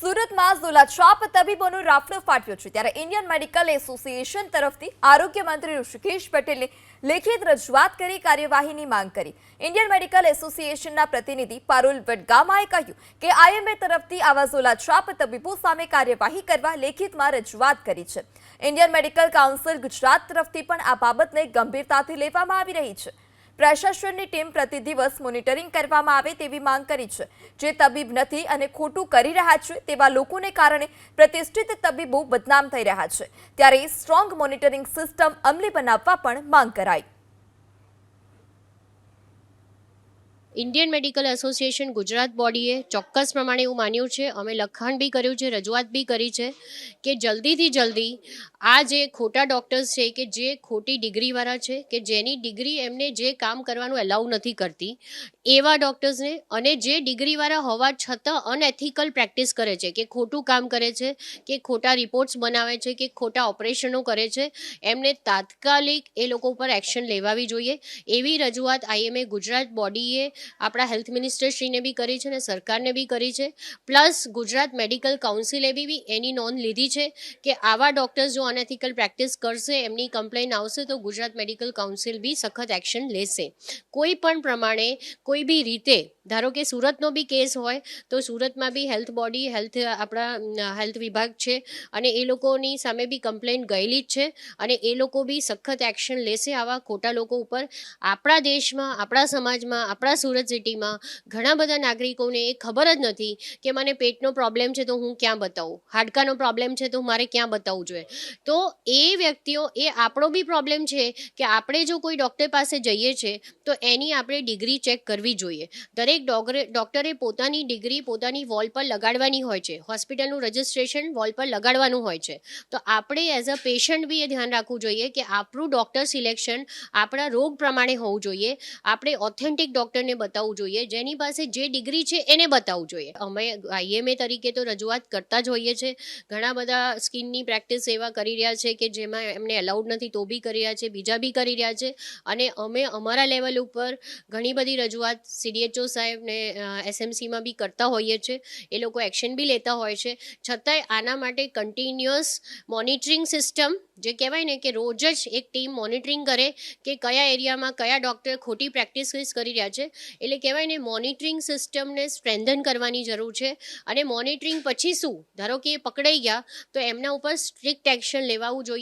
સુરતમાં ઝોલાછાપ તબીબોનું રાફડો ફાટ્યો છે ત્યારે ઇન્ડિયન મેડિકલ એસોસિએશન તરફથી આરોગ્ય મંત્રી ઋષિકેશ પટેલે લેખિત રજૂઆત કરી કાર્યવાહીની માંગ કરી। ઇન્ડિયન મેડિકલ એસોસિએશનના પ્રતિનિધિ પારુલ વડગામાએ કહ્યું કે આઈએમએ તરફથી આવા ઝોલાછાપ તબીબો સામે કાર્યવાહી કરવા લેખિતમાં રજૂઆત કરી છે। ઇન્ડિયન મેડિકલ કાઉન્સિલ ગુજરાત તરફથી પણ આ બાબતને ગંભીરતાથી લેવામાં આવી રહી છે। પ્રશાસનની ટીમ પ્રતિ દિવસ મોનિટરિંગ કરવામાં આવે તેવી માંગ કરી છે। જે તબીબ નથી અને ખોટું કરી રહ્યા છે તેવા લોકોને કારણે પ્રતિષ્ઠિત તબીબો બદનામ થઈ રહ્યા છે ત્યારે સ્ટ્રોંગ મોનિટરિંગ સિસ્ટમ અમલી બનાવવા પણ માંગ કરાઈ। ઇન્ડિયન મેડિકલ એસોસિએશન ગુજરાત બોડીએ ચોક્કસ પ્રમાણે એવું માન્યું છે, અમે લખાણ બી કર્યું છે, રજૂઆત બી કરી છે કે જલ્દીથી જલ્દી આ જે ખોટા ડૉક્ટર્સ છે કે જે ખોટી ડિગ્રીવાળા છે કે જેની ડિગ્રી એમને જે કામ કરવાનું એલાઉ નથી કરતી એવા ડૉક્ટર્સને અને જે ડિગ્રીવાળા હોવા છતાં અનએથિકલ પ્રેક્ટિસ કરે છે કે ખોટું કામ કરે છે કે ખોટા રિપોર્ટ્સ બનાવે છે કે ખોટા ઓપરેશનો કરે છે એમને તાત્કાલિક એ લોકો ઉપર એક્શન લેવાવી જોઈએ એવી રજૂઆત આઈએમએ ગુજરાત બોડીએ આપણા હેલ્થ મિનિસ્ટરશ્રીને બી કરી છે અને સરકારને બી કરી છે પ્લસ ગુજરાત મેડિકલ કાઉન્સિલે બી એની નોંધ લીધી છે કે આવા ડૉક્ટર્સ જો અનએથિકલ પ્રેક્ટિસ કરશે એમની કમ્પ્લેન આવશે તો ગુજરાત મેડિકલ કાઉન્સિલ બી સખત એક્શન લેશે। કોઈ પણ પ્રમાણે કોઈ બી રીતે ધારો કે સુરતનો બી કેસ હોય તો સુરતમાં બી હેલ્થ બોડી આપણા હેલ્થ વિભાગ છે અને એ લોકોની સામે બી કમ્પ્લેન ગયેલી જ છે અને એ લોકો બી સખત એક્શન લેશે આવા ખોટા લોકો ઉપર। આપણા દેશમાં આપણા સમાજમાં આપણા સુરત સિટીમાં ઘણા બધા નાગરિકોને એ ખબર જ નથી કે મને પેટનો પ્રોબ્લેમ છે તો હું ક્યાં બતાવું, હાડકાનો પ્રોબ્લેમ છે તો મારે ક્યાં બતાવવું જોઈએ। તો એ વ્યક્તિઓ એ આપણો બી પ્રોબ્લેમ છે કે આપણે જો કોઈ ડૉક્ટર પાસે જઈએ છીએ તો એની આપણે ડિગ્રી ચેક કરવી જોઈએ। દરેક ડૉક્ટરે પોતાની ડિગ્રી પોતાની વોલ પર લગાડવાની હોય છે, હોસ્પિટલનું રજિસ્ટ્રેશન વોલ પર લગાડવાનું હોય છે। તો આપણે એઝ અ પેશન્ટ બી એ ધ્યાન રાખવું જોઈએ કે આપણું ડૉક્ટર સિલેક્શન આપણા રોગ પ્રમાણે હોવું જોઈએ। આપણે ઓથેન્ટિક ડૉક્ટરને બતાવવું જોઈએ, જેની પાસે જે ડિગ્રી છે એને બતાવવું જોઈએ। અમે આઈએમએ તરીકે તો રજૂઆત કરતા જ હોઈએ છીએ, ઘણા બધા સ્કિનની પ્રેક્ટિસ એવા કરી રહ્યા છે કે જેમાં એમને અલાઉડ નથી તો બી કરી રહ્યા છે, બીજા બી કરી રહ્યા છે અને અમે અમારા લેવલ ઉપર ઘણી બધી રજૂઆત CDHO સાહેબને SMCમાં બી કરતા હોઈએ છીએ, એ લોકો એક્શન બી લેતા હોય છે। છતાંય આના માટે કન્ટિન્યુઅસ મોનિટરિંગ સિસ્ટમ જે કહેવાય ને કે રોજ જ એક ટીમ મોનિટરિંગ કરે કે કયા એરિયામાં કયા ડૉક્ટર ખોટી પ્રેક્ટિસ કરી રહ્યા છે, એટલે કહેવાય ને મોનિટરિંગ સિસ્ટમને સ્ટ્રેન્થન કરવાની જરૂર છે। અને મોનિટરિંગ પછી શું, ધારો કે એ પકડાઈ ગયા તો એમના ઉપર સ્ટ્રિક્ટ એક્શન લેવાવું જોઈએ।